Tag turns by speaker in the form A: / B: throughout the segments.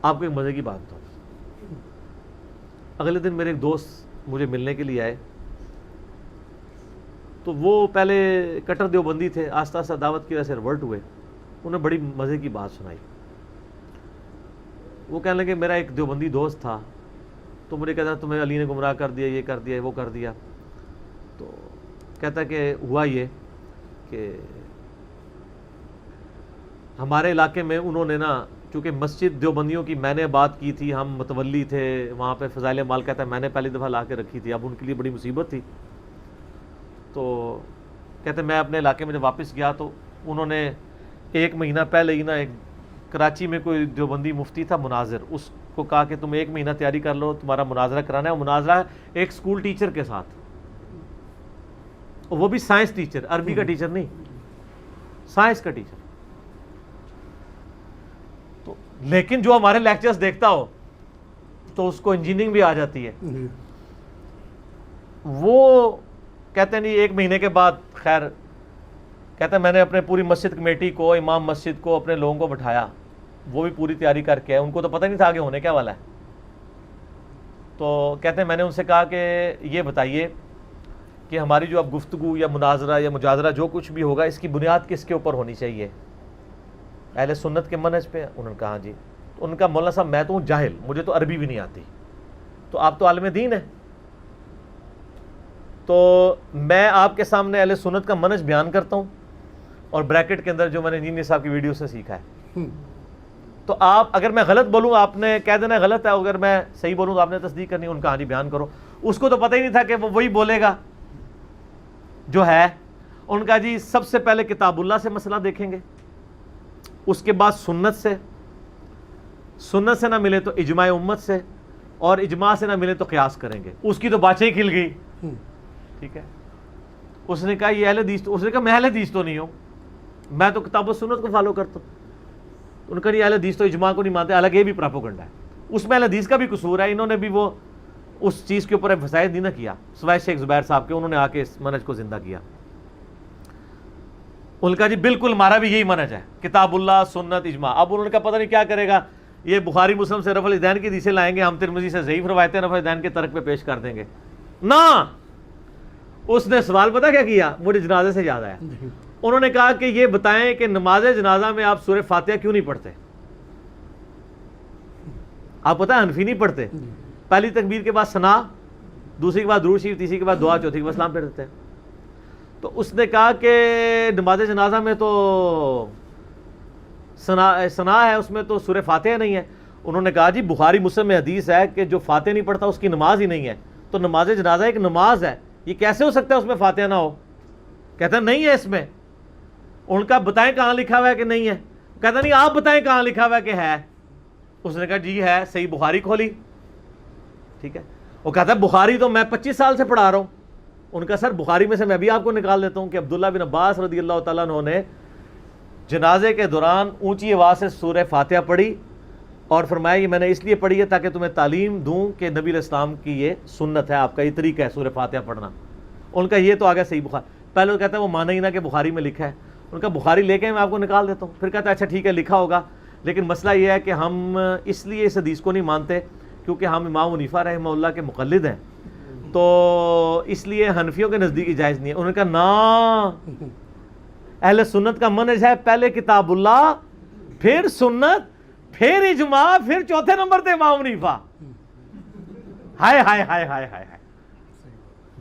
A: آپ کو ایک مزے کی بات بتاؤں. اگلے دن میرے ایک دوست مجھے ملنے کے لیے آئے, تو وہ پہلے کٹر دیوبندی تھے, آہستہ آہستہ دعوت کی وجہ سے ریورٹ ہوئے. انہوں نے بڑی مزے کی بات سنائی. وہ کہنے لگے میرا ایک دیوبندی دوست تھا, تو مجھے کہتا تمہیں علی نے گمراہ کر دیا, یہ کر دیا, وہ کر دیا. تو کہتا کہ ہوا یہ کہ ہمارے علاقے میں انہوں نے نا, چونکہ مسجد دیوبندیوں کی میں نے بات کی تھی, ہم متولی تھے وہاں پہ, فضائل مال کہتا ہے میں نے پہلی دفعہ لا کے رکھی تھی, اب ان کے لیے بڑی مصیبت تھی. تو کہتے میں اپنے علاقے میں جب واپس گیا تو انہوں نے 1 مہینہ پہلے ہی نا, ایک کراچی میں کوئی دیوبندی مفتی تھا مناظر, اس کو کہا کہ تم 1 مہینہ تیاری کر لو, تمہارا مناظرہ کرانا ہے. وہ مناظرہ ایک اسکول ٹیچر کے ساتھ, وہ بھی سائنس ٹیچر, عربی کا ٹیچر نہیں, سائنس کا ٹیچر. تو لیکن جو ہمارے لیکچرز دیکھتا ہو تو اس کو انجینئرنگ بھی آ جاتی ہے. وہ کہتے نہیں 1 مہینے کے بعد, خیر کہتے ہیں میں نے اپنے پوری مسجد کمیٹی کو, امام مسجد کو, اپنے لوگوں کو بٹھایا, وہ بھی پوری تیاری کر کے آئے. ان کو تو پتہ نہیں تھا آگے ہونے کیا والا ہے. تو کہتے ہیں میں نے ان سے کہا کہ یہ بتائیے کہ ہماری جو اب گفتگو یا مناظرہ یا مجادلہ جو کچھ بھی ہوگا, اس کی بنیاد کس کے اوپر ہونی چاہیے, اہل سنت کے منہج پہ؟ انہوں نے کہا ہاں جی. تو ان کا مولانا صاحب میں تو ہوں جاہل, مجھے تو عربی بھی نہیں آتی, تو آپ تو عالم دین ہیں, تو میں آپ کے سامنے اہل سنت کا منہج بیان کرتا ہوں, اور بریکٹ کے اندر جو میں نے انجینئر صاحب کی ویڈیو سے سیکھا ہے. تو آپ اگر میں غلط بولوں آپ نے کہہ دینا غلط ہے, اگر میں صحیح بولوں تو آپ نے تصدیق کرنی. ان کا ہاں جی بیان کرو. اس کو تو پتہ ہی نہیں تھا کہ وہ وہی بولے گا جو ہے. ان کا جی سب سے پہلے کتاب اللہ سے مسئلہ دیکھیں گے, اس کے بعد سنت سے, سنت سے نہ ملے تو اجماع امت سے, اور اجماع سے نہ ملے تو قیاس کریں گے. اس کی تو باتیں ہی کھل گئی. ٹھیک ہے, اس نے کہا یہ اہل حدیث, اس نے کہا میں اہل حدیث تو نہیں ہوں, میں تو کتاب و سنت کو فالو کرتا ہوں. ان کا یہ اہل حدیث تو اجماع کو نہیں مانتے, حالانکہ یہ بھی پراپوگنڈا ہے. اس میں اہل حدیث کا بھی قصور ہے, انہوں نے بھی وہ اس چیز کے اوپر ایمفسائز نہیں نہ کیا, سوائے شیخ زبیر صاحب کے, انہوں نے آ کے اس منہج کو زندہ کیا. ان کا جی بالکل ہمارا بھی یہی منہج ہے, کتاب اللہ, سنت, اجماع. اب انہوں نے کہا پتہ نہیں کیا کرے گا, یہ بخاری مسلم سے رفع الیدین کی حدیثیں لائیں گے, ہم ترمذی سے ضعیف روایتیں رفع الیدین کے ترک پہ پیش کر دیں گے. نہ, اس نے سوال پتہ کیا کیا, مجھے جنازے سے یاد آیا. انہوں نے کہا کہ یہ بتائیں کہ نماز جنازہ میں آپ سورہ فاتحہ کیوں نہیں پڑھتے؟ آپ پتہ ہے حنفی نہیں پڑھتے, پہلی تکبیر کے بعد ثنا, دوسری کے بعد درود شریف, تیسری کے بعد دعا, چوتھی کے بعد سلام پڑھ دیتے ہیں. تو اس نے کہا کہ نماز جنازہ میں تو ثنا ہے, اس میں تو سورہ فاتحہ نہیں ہے. انہوں نے کہا جی بخاری مسلم میں حدیث ہے کہ جو فاتحہ نہیں پڑھتا اس کی نماز ہی نہیں ہے. تو نماز جنازہ ایک نماز ہے, یہ کیسے ہو سکتا ہے اس میں فاتحہ نہ ہو؟ کہتا نہیں ہے اس میں. ان کا بتائیں کہاں لکھا ہوا ہے کہ نہیں ہے؟ کہتا نہیں آپ بتائیں کہاں لکھا ہوا ہے کہ ہے. اس نے کہا جی ہے, صحیح بخاری کھولی. ٹھیک ہے, وہ کہتا ہے بخاری تو میں 25 سال سے پڑھا رہا ہوں. ان کا سر بخاری میں سے میں بھی آپ کو نکال دیتا ہوں کہ عبداللہ بن عباس رضی اللہ تعالیٰ عنہ نے جنازے کے دوران اونچی آواز سے سورہ فاتحہ پڑھی, اور فرمایا یہ میں نے اس لیے پڑھی ہے تاکہ تمہیں تعلیم دوں کہ نبی علیہ السلام کی یہ سنت ہے, آپ کا یہ طریقہ ہے سورہ فاتحہ پڑھنا. ان کا یہ تو آ گیا صحیح بخاری. پہلے وہ کہتا ہے وہ مانا ہی نہ کہ بخاری میں لکھا ہے. ان کا بخاری لے کے میں آپ کو نکال دیتا ہوں. پھر کہتا ہے اچھا ٹھیک ہے لکھا ہوگا, لیکن مسئلہ یہ ہے کہ ہم اس لیے اس حدیث کو نہیں مانتے کیونکہ ہم امام حنیفہ رحمہ اللہ کے مقلد ہیں, تو اس لیے حنفیوں کے نزدیک جائز نہیں ہے. انہوں نے کہا نا, اہل سنت کا منہج ہے پہلے کتاب اللہ, پھر سنت, پھر اجماع, پھر چوتھے نمبر پہ امام حنیفہ. ہائے ہائے ہائے ہائے ہائے,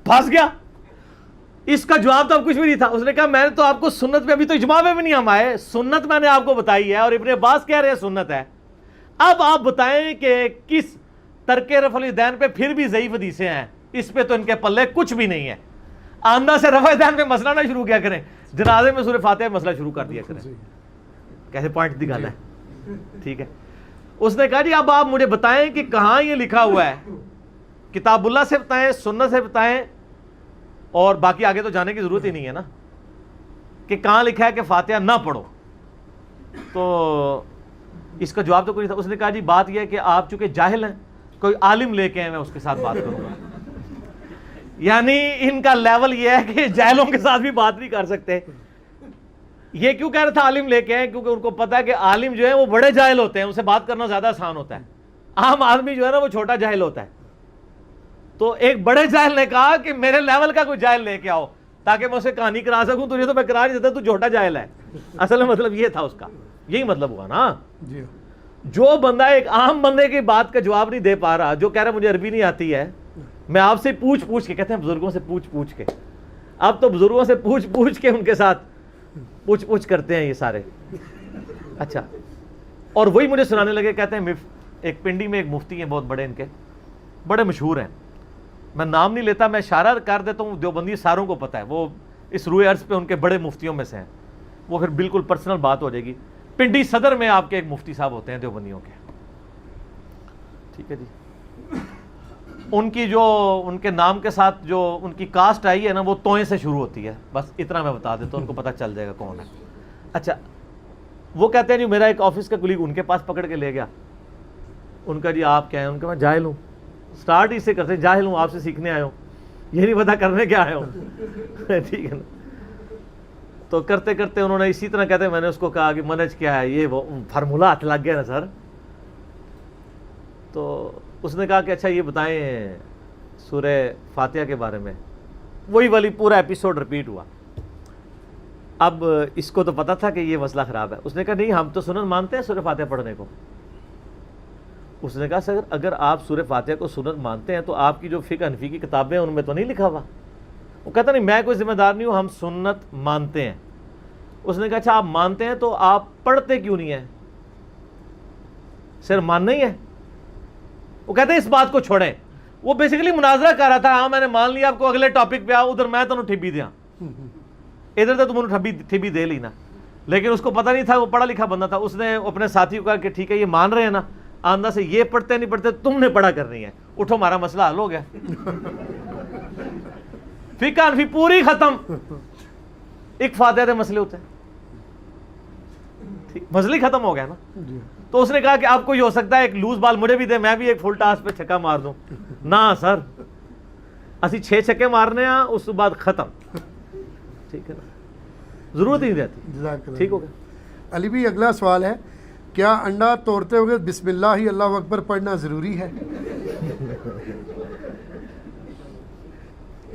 A: پھنس گیا. اس کا جواب تو اب کچھ بھی نہیں تھا. اس نے کہا میں نے تو آپ کو سنت پہ, ابھی تو اجماع پہ بھی نہیں ہم آئے, سنت میں نے آپ کو بتائی ہے, اور ابن عباس کہہ رہے ہیں سنت ہے. اب آپ بتائیں کہ کس ترک رفع الیدین پہ پھر بھی ضعیف حدیثیں ہیں, اس پہ تو ان کے پلے کچھ بھی نہیں ہے. آندہ سے رفع الیدین پہ مسئلہ نہ شروع کیا کریں, جنازے میں سورہ فاتحہ مسئلہ شروع کر دیا کریں. کیسے پوائنٹ دی گل ہے. ٹھیک ہے, اس نے کہا جی اب آپ مجھے بتائیں کہ کہاں یہ لکھا ہوا ہے, کتاب اللہ سے بتائیں, سنت سے بتائیں, اور باقی آگے تو جانے کی ضرورت ہی نہیں ہے نا کہ کہاں لکھا ہے کہ فاتحہ نہ پڑھو. تو اس کا جواب تو کوئی نہیں تھا. اس نے کہا جی بات یہ ہے کہ آپ چونکہ جاہل ہیں, کوئی عالم لے کے آئے, میں اس کے ساتھ بات کروں گا. یعنی ان کا لیول یہ ہے کہ جاہلوں کے ساتھ بھی بات نہیں کر سکتے. یہ کیوں کہہ رہا تھا عالم لے کے آئے؟ کیونکہ ان کو پتا ہے کہ عالم جو ہے وہ بڑے جاہل ہوتے ہیں، ان سے بات کرنا زیادہ آسان ہوتا ہے. عام آدمی جو ہے نا وہ چھوٹا جاہل ہوتا ہے. تو ایک بڑے جاہل نے کہا کہ میرے لیول کا کوئی جاہل لے کے آؤ تاکہ میں اسے کہانی کرا سکوں. تجھے تو میں کرا نہیں دیتا، تو چھوٹا جاہل ہے. اصل میں مطلب یہ تھا اس کا، یہی مطلب ہوا نا. جو بندہ ایک عام بندے کی بات کا جواب نہیں دے پا رہا، جو کہہ رہا ہے مجھے عربی نہیں آتی ہے، میں آپ سے پوچھ کے، کہتے ہیں بزرگوں سے پوچھ کے، اب تو بزرگوں سے پوچھ کے ان کے ساتھ پوچھ کرتے ہیں یہ سارے. اچھا، اور وہی مجھے سنانے لگے. کہتے ہیں ایک پنڈی میں ایک مفتی ہیں بہت بڑے، ان کے بڑے مشہور ہیں. میں نام نہیں لیتا، میں اشارہ کر دیتا ہوں، دیوبندی ساروں کو پتہ ہے، وہ اس روئے عرض پہ ان کے بڑے مفتیوں میں سے ہیں. وہ پھر بالکل پرسنل بات ہو جائے گی. پنڈی صدر میں آپ کے ایک مفتی صاحب ہوتے ہیں دیوبندیوں کے، ٹھیک ہے جی. ان کی جو ان کے نام کے ساتھ جو ان کی کاسٹ آئی ہے نا، وہ توئیں سے شروع ہوتی ہے. بس اتنا میں بتا دیتا ہوں، ان کو پتہ چل جائے گا کون ہے. اچھا، وہ کہتے ہیں جی میرا ایک آفس کا کلیگ ان کے پاس پکڑ کے لے گیا. ان کا جی آپ کیا ہیں؟ ان کا میں جاہل ہوں. سٹارٹ اس سے کرتے ہیں، جاہل ہوں، آپ سے سیکھنے آئے ہوں، یہ نہیں پتا کرنے کیا آئے ہوں. ٹھیک ہے نا. تو کرتے کرتے انہوں نے اسی طرح کہتے ہیں، میں نے اس کو کہا کہ منج کیا ہے، یہ وہ فارمولہ ہاتھ لگ گیا نا سر. تو اس نے کہا کہ اچھا یہ بتائیں سورہ فاتحہ کے بارے میں. وہی والی پورا ایپیسوڈ رپیٹ ہوا. اب اس کو تو پتا تھا کہ یہ مسئلہ خراب ہے. اس نے کہا نہیں، ہم تو سنن مانتے ہیں سورہ فاتحہ پڑھنے کو. اس نے کہا سر اگر آپ سورہ فاتحہ کو سنن مانتے ہیں تو آپ کی جو فقہ حنفی کی کتابیں ہیں ان میں تو نہیں لکھا ہوا. وہ کہتا نہیں، میں کوئی ذمہ دار نہیں ہوں، ہم سنت مانتے ہیں. اس نے کہا اچھا آپ مانتے ہیں تو آپ پڑھتے کیوں نہیں ہیں؟ سر ماننا ہی ہے. وہ کہتے ہیں اس بات کو چھوڑیں. وہ بیسیکلی مناظرہ کر رہا تھا. ہاں میں نے مان لیا، آپ کو اگلے ٹاپک پہ آؤ، ادھر میں تمہیں ٹھبی دیا، ادھر تو تم نے ٹھبی دے لی نا. لیکن اس کو پتہ نہیں تھا، وہ پڑھا لکھا بندہ تھا. اس نے اپنے ساتھی کو کہا کہ ٹھیک ہے یہ مان رہے ہیں نا، آندہ سے یہ پڑھتے نہیں پڑھتے تم نے پڑھا کرنی ہے، اٹھو ہمارا مسئلہ حل ہو گیا. فقہ حنفی پوری ختم. ایک فاتحہ دے مسئلے ہوتے ہیں، مسئلہ ہی ختم ہو گیا نا. تو اس نے کہا کہ آپ کو یہ ہو سکتا ہے ایک لوز بال مجھے بھی دے، میں بھی ایک فل ٹاس پہ چھکا مار دوں. نہ سر، اسی 6 چھکے مارنے ہیں، اس کے بعد ختم. ٹھیک ہے نا، ضرورت ہی نہیں رہتی. ٹھیک ہو گیا.
B: علی بھی اگلا سوال ہے، کیا انڈا توڑتے ہوئے بسم اللہ اللہ اکبر پڑھنا ضروری ہے؟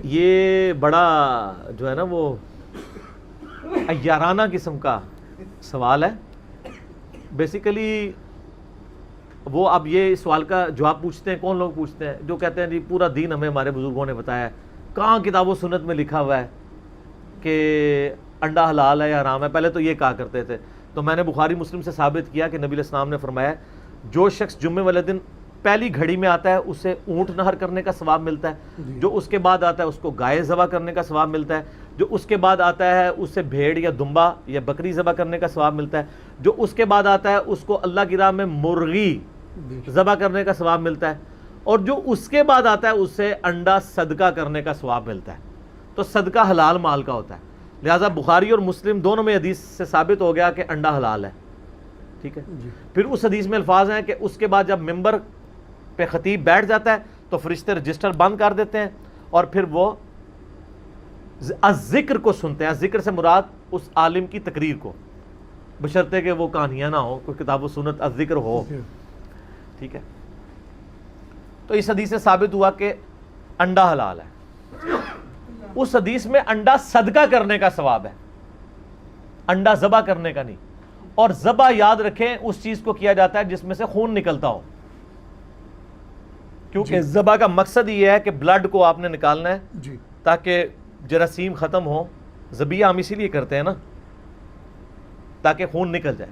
A: یہ بڑا جو ہے نا وہ عیارانہ قسم کا سوال ہے. بیسیکلی وہ اب یہ سوال کا جواب پوچھتے ہیں، کون لوگ پوچھتے ہیں؟ جو کہتے ہیں جی پورا دین ہمیں ہمارے بزرگوں نے بتایا ہے. کہاں کتاب و سنت میں لکھا ہوا ہے کہ انڈا حلال ہے یا حرام ہے؟ پہلے تو یہ کہا کرتے تھے. تو میں نے بخاری مسلم سے ثابت کیا کہ نبی علیہ السلام نے فرمایا جو شخص جمعے والے دن پہلی گھڑی میں آتا ہے اسے اونٹ نہر کرنے کا ثواب ملتا ہے، جو اس کے بعد آتا ہے اس کو گائے ذبح کرنے کا ثواب ملتا ہے، جو اس کے بعد آتا ہے اسے بھیڑ یا دمبا یا بکری ذبح کرنے کا ثواب ملتا ہے، جو اس کے بعد آتا ہے اس کو اللہ کی راہ میں مرغی ذبح کرنے کا ثواب ملتا ہے، اور جو اس کے بعد آتا ہے اسے انڈا صدقہ کرنے کا ثواب ملتا ہے. تو صدقہ حلال مال کا ہوتا ہے. لہٰذا بخاری اور مسلم دونوں میں حدیث سے ثابت ہو گیا کہ انڈا حلال ہے. ٹھیک ہے. پھر اس حدیث میں الفاظ ہیں کہ اس کے بعد جب ممبر پہ خطیب بیٹھ جاتا ہے تو فرشتے رجسٹر بند کر دیتے ہیں اور پھر وہ ذکر کو سنتے ہیں. ذکر سے مراد اس عالم کی تقریر کو، بشرطے کہ وہ کہانیاں نہ ہو، کوئی کتاب و سنت ذکر ہو. ٹھیک ہے. تو اس حدیث سے ثابت ہوا کہ انڈا حلال ہے. اس حدیث میں انڈا صدقہ کرنے کا ثواب ہے، انڈا ذبح کرنے کا نہیں. اور ذبح یاد رکھیں اس چیز کو کیا جاتا ہے جس میں سے خون نکلتا ہو، کیونکہ ذبح کا مقصد یہ ہے کہ بلڈ کو آپ نے نکالنا ہے تاکہ جراثیم ختم ہو. ذبیحہ ہم اسی لیے کرتے ہیں نا، تاکہ خون نکل جائے.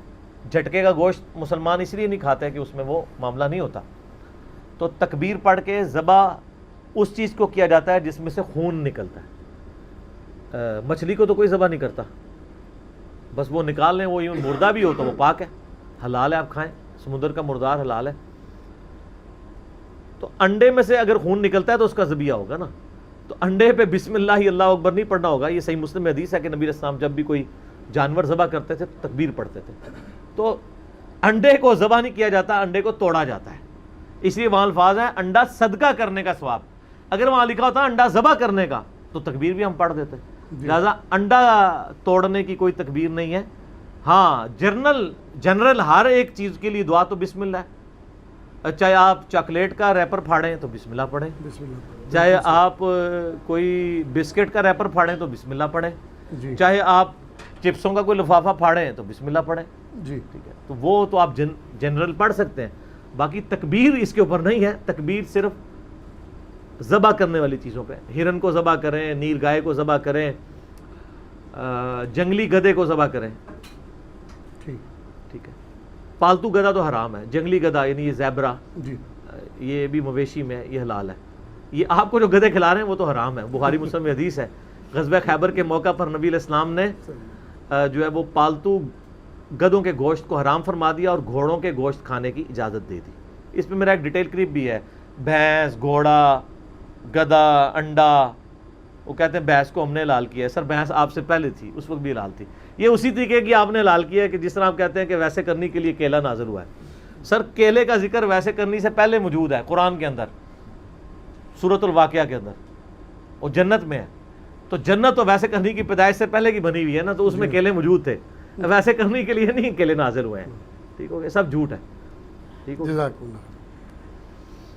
A: جھٹکے کا گوشت مسلمان اس لیے نہیں کھاتے کہ اس میں وہ معاملہ نہیں ہوتا. تو تکبیر پڑھ کے ذبح اس چیز کو کیا جاتا ہے جس میں سے خون نکلتا ہے. مچھلی کو تو کوئی ذبح نہیں کرتا، بس وہ نکال لیں، وہ مردہ بھی ہو تو وہ پاک ہے، حلال ہے، آپ کھائیں. سمندر کا مردار حلال ہے. تو انڈے میں سے اگر خون نکلتا ہے تو اس کا ذبیحہ ہوگا نا. تو انڈے پہ بسم اللہ اللہ اکبر نہیں پڑھنا ہوگا. یہ صحیح مسلم میں حدیث ہے کہ نبی علیہ السلام جب بھی کوئی جانور ذبح کرتے تھے تو تکبیر پڑھتے تھے. تو انڈے کو ذبح نہیں کیا جاتا، انڈے کو توڑا جاتا ہے. اس لیے وہاں الفاظ ہیں انڈا صدقہ کرنے کا ثواب. اگر وہاں لکھا ہوتا انڈا ذبح کرنے کا تو تکبیر بھی ہم پڑھ دیتے. لہٰذا انڈا توڑنے کی کوئی تکبیر نہیں ہے. ہاں جنرل ہر ایک چیز کے لیے دعا تو بسم اللہ ہے. چاہے آپ چاکلیٹ کا ریپر پھاڑیں تو بسم اللہ پڑھیں, چاہے آپ کوئی بسکٹ کا ریپر پھاڑیں تو بسم اللہ پڑھیں, چاہے آپ چپسوں کا کوئی لفافہ پھاڑیں تو بسم اللہ پڑھیں.
B: جی
A: ٹھیک ہے, تو وہ تو آپ جنرل پڑھ سکتے ہیں. باقی تکبیر اس کے اوپر نہیں ہے. تکبیر صرف ذبح کرنے والی چیزوں پہ, ہرن کو ذبح کریں, نیل گائے کو ذبح کریں, جنگلی گدھے کو ذبح کریں. ٹھیک ہے, پالتو گدھا تو حرام ہے, جنگلی گدھا یعنی یہ زیبرا, یہ بھی مویشی میں یہ حلال ہے. یہ آپ کو جو گدھے کھلا رہے ہیں وہ تو حرام ہے. بخاری مسلم میں حدیث ہے, غزوہ خیبر کے موقع پر نبی علیہ السلام نے جو ہے وہ پالتو گدھوں کے گوشت کو حرام فرما دیا اور گھوڑوں کے گوشت کھانے کی اجازت دے دی. اس پہ میرا ایک ڈیٹیل کلپ بھی ہے. بھینس, گھوڑا, گدھا, انڈا, وہ کہتے ہیں بھینس کو ہم نے حلال کیا ہے. سر بھینس آپ سے پہلے تھی, اس وقت بھی حلال تھی. یہ اسی طریقے کی آپ نے حلال کیا ہے کہ جس طرح آپ کہتے ہیں کہ ویسے کرنے کے لیے کیلا نازل ہوا ہے. سر کیلے کا ذکر ویسے کرنے سے پہلے موجود ہے قرآن کے اندر, سورۃ الواقعہ کے اندر, اور جنت میں ہے. تو جنت تو ویسے کرنے کی پیدائش سے پہلے کی بنی ہوئی ہے نا, تو اس میں کیلے موجود تھے. ویسے کرنے کے لیے نہیں کیلے نازل ہوئے ہیں. ٹھیک ہو گیا, سب جھوٹ ہے. ٹھیک ہو گیا.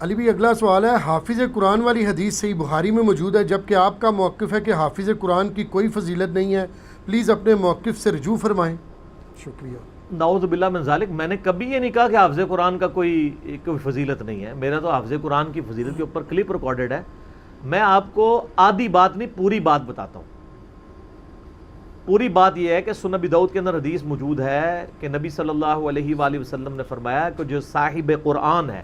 B: علی بھی اگلا سوال ہے, حافظ قرآن والی حدیث صحیح بخاری میں موجود ہے, جبکہ آپ کا موقف ہے کہ حافظ قرآن کی کوئی فضیلت نہیں ہے. پلیز اپنے موقف سے رجوع فرمائیں. شکریہ.
A: نعوذ باللہ من ذالک, میں نے کبھی یہ نہیں کہا کہ حافظ قرآن کا کوئی فضیلت نہیں ہے. میرا تو حافظ قرآن کی فضیلت کے اوپر کلپ ریکارڈڈ ہے. میں آپ کو آدھی بات نہیں پوری بات بتاتا ہوں. پوری بات یہ ہے کہ سنن ابی داؤد کے اندر حدیث موجود ہے کہ نبی صلی اللہ علیہ وآلہ وسلم نے فرمایا کہ جو صاحب قرآن ہے,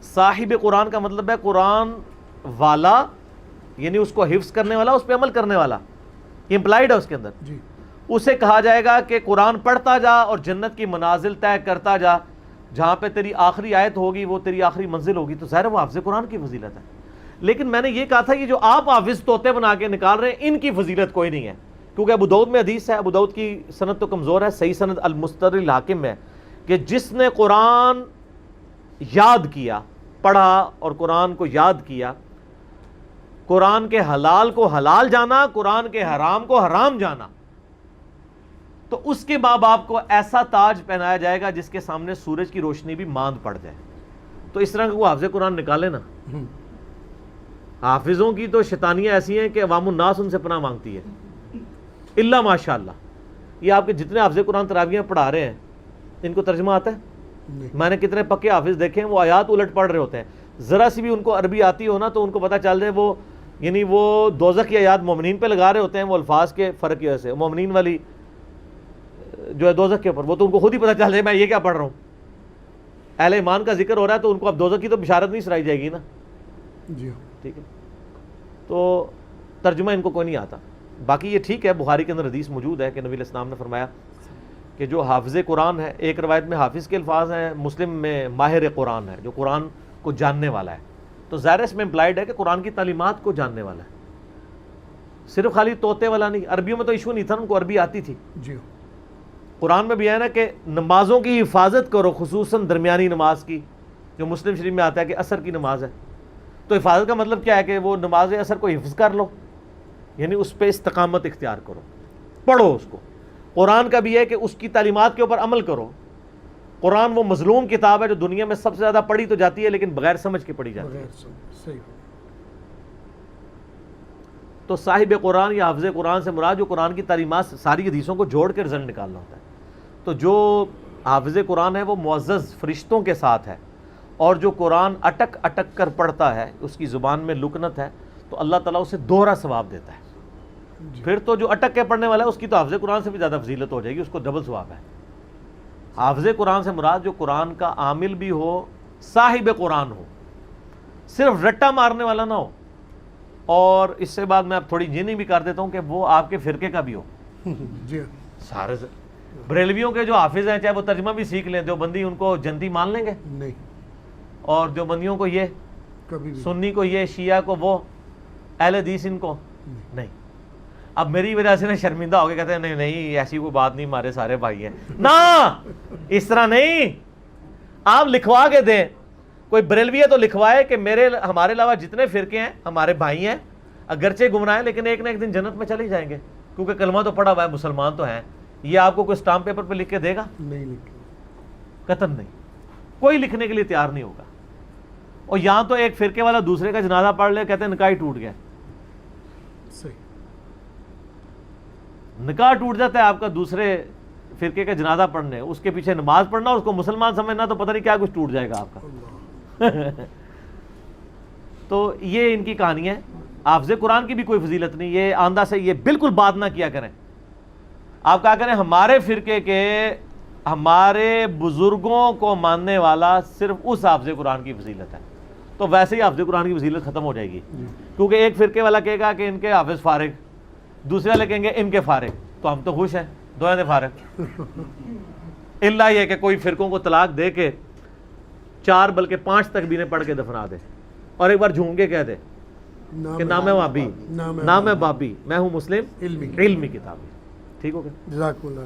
A: صاحب قرآن کا مطلب ہے قرآن والا, یعنی اس کو حفظ کرنے والا, اس پہ عمل کرنے والا, یہ امپلائڈ ہے اس کے اندر. اسے کہا جائے گا کہ قرآن پڑھتا جا اور جنت کی منازل طے کرتا جا, جہاں پہ تیری آخری آیت ہوگی وہ تیری آخری منزل ہوگی. تو ظاہر وہ حافظ قرآن کی فضیلت ہے. لیکن میں نے یہ کہا تھا کہ جو آپ حافظ طوطے بنا کے نکال رہے ہیں ان کی فضیلت کوئی نہیں ہے, کیونکہ ابو داؤد میں حدیث ہے, ابو داؤد کی سند تو کمزور ہے, صحیح سند المستدرک الحاکم میں, کہ جس نے قرآن یاد کیا, پڑھا اور قرآن کو یاد کیا, قرآن کے حلال کو حلال جانا, قرآن کے حرام کو حرام جانا, تو اس کے ماں باپ کو ایسا تاج پہنایا جائے گا جس کے سامنے سورج کی روشنی بھی ماند پڑ جائے. تو اس طرح وہ حافظ قرآن نکالے نا. حافظوں کی تو شیطانیاں ایسی ہیں کہ عوام الناس ان سے پناہ مانگتی ہے, اللہ ماشاء اللہ. یہ آپ کے جتنے حافظ قرآن تراویحیں پڑھا رہے ہیں ان کو ترجمہ آتا ہے؟ میں نے کتنے پکے حافظ دیکھے ہیں, وہ آیات الٹ پڑھ رہے ہوتے ہیں, ذرا سی بھی ان کو عربی آتی ہو نا تو ان کو پتہ چل جائے وہ یعنی وہ دوزخ کی آیات مومنین پہ لگا رہے ہوتے ہیں, وہ الفاظ کے فرق کی وجہ سے. مومنین والی جو ہے دوزخ کے اوپر, وہ تو ان کو خود ہی پتہ چل جائے میں یہ کیا پڑھ رہا ہوں. اہل ایمان کا ذکر ہو رہا ہے تو ان کو اب دوزخ کی تو بشارت نہیں سنائی جائے گی نا.
B: جی
A: ٹھیک ہے, تو ترجمہ ان کو کوئی نہیں آتا. باقی یہ ٹھیک ہے, بخاری کے اندر حدیث موجود ہے کہ نبی علیہ السلام نے فرمایا کہ جو حافظ قرآن ہے, ایک روایت میں حافظ کے الفاظ ہیں, مسلم میں ماہر قرآن ہے, جو قرآن کو جاننے والا ہے. تو ظاہر اس میں امپلائڈ ہے کہ قرآن کی تعلیمات کو جاننے والا ہے, صرف خالی طوطے والا نہیں. عربیوں میں تو ایشو نہیں تھا, ان کو عربی آتی تھی.
B: جی
A: قرآن میں بھی ہے نا کہ نمازوں کی حفاظت کرو, خصوصاً درمیانی نماز کی, جو مسلم شریف میں آتا ہے کہ عصر کی نماز ہے. تو حفاظت کا مطلب کیا ہے کہ وہ نماز عصر کو حفظ کر لو, یعنی اس پہ استقامت اختیار کرو, پڑھو اس کو. قرآن کا بھی ہے کہ اس کی تعلیمات کے اوپر عمل کرو. قرآن وہ مظلوم کتاب ہے جو دنیا میں سب سے زیادہ پڑھی تو جاتی ہے لیکن بغیر سمجھ کے پڑھی جاتی ہے. تو صاحب قرآن یا حافظ قرآن سے مراد جو قرآن کی تعلیمات ساری حدیثوں کو جوڑ کے رزلٹ نکالنا ہوتا ہے. تو جو حافظ قرآن ہے وہ معزز فرشتوں کے ساتھ ہے, اور جو قرآن اٹک اٹک کر پڑھتا ہے, اس کی زبان میں لکنت ہے, تو اللہ تعالیٰ اسے دوہرا ثواب دیتا ہے. پھر تو جو اٹک کے پڑھنے والا ہے اس کی تو حافظ قرآن سے بھی زیادہ فضیلت ہو جائے گی, اس کو ڈبل ثواب ہے. حافظ قرآن سے مراد جو قرآن کا عامل بھی ہو, صاحب قرآن ہو, صرف رٹا مارنے والا نہ ہو. اور اس سے بعد میں اب تھوڑی جینی بھی کر دیتا ہوں کہ وہ آپ کے فرقے کا بھی ہو. سارے بریلویوں کے جو حافظ ہیں چاہے وہ ترجمہ بھی سیکھ لیں, دیوبندی ان کو جنتی مان لیں گے
B: نہیں,
A: اور دیوبندیوں کو یہ, سنی کو یہ, شیعہ کو وہ, اہل حدیث ان کو نہیں. اب میری وجہ سے نا شرمندہ ہو کے کہتے ہیں نہیں نہیں ایسی کوئی بات نہیں, ہمارے سارے بھائی ہیں نا, اس طرح نہیں. آپ لکھوا کے دیں, کوئی بریلوی ہے تو لکھوائے کہ ہمارے علاوہ جتنے فرقے ہیں ہمارے بھائی ہیں, اگرچہ گمراہ ہیں لیکن ایک نہ ایک دن جنت میں چلے جائیں گے، کیونکہ کلمہ تو پڑھا ہوا ہے، مسلمان تو ہیں. یہ آپ کو کوئی اسٹامپ پیپر پہ لکھ کے دے گا؟
B: نہیں لکھے.
A: قطعاً نہیں، کوئی لکھنے کے لیے تیار نہیں ہوگا. اور یہاں تو ایک فرقے والا دوسرے کا جنازہ پڑھ لے، کہتے ہیں نکاح ہی ٹوٹ گیا.
B: صحیح.
A: نکاح ٹوٹ جاتا ہے آپ کا دوسرے فرقے کا جنازہ پڑھنے، اس کے پیچھے نماز پڑھنا، اس کو مسلمان سمجھنا، تو پتہ نہیں کیا کچھ ٹوٹ جائے گا آپ کا. تو یہ ان کی کہانی ہے. حافظ قرآن کی بھی کوئی فضیلت نہیں. یہ آندہ سے یہ بالکل بات نہ کیا کریں. آپ کہا کریں ہمارے فرقے کے ہمارے بزرگوں کو ماننے والا صرف اس حافظ قرآن کی فضیلت ہے، تو ویسے ہی حافظ قرآن کی فضیلت ختم ہو جائے گی. کیونکہ ایک فرقے والا کہے گا کہ ان کے حافظ فارغ، دوسرے والے کہیں گے ان کے فارغ، تو ہم تو خوش ہیں دونوں نے فارغ. اللہ یہ کہ کوئی فرقوں کو طلاق دے کے 4 بلکہ 5 تکبیریں پڑھ کے دفنا دے، اور ایک بار جھوم کے کہہ دے کہ نام ہے وابی، نام ہے بابی، میں ہوں مسلم
B: علمی
A: علمی کتابی. ٹھیک ہو گیا.
B: جزاک اللہ.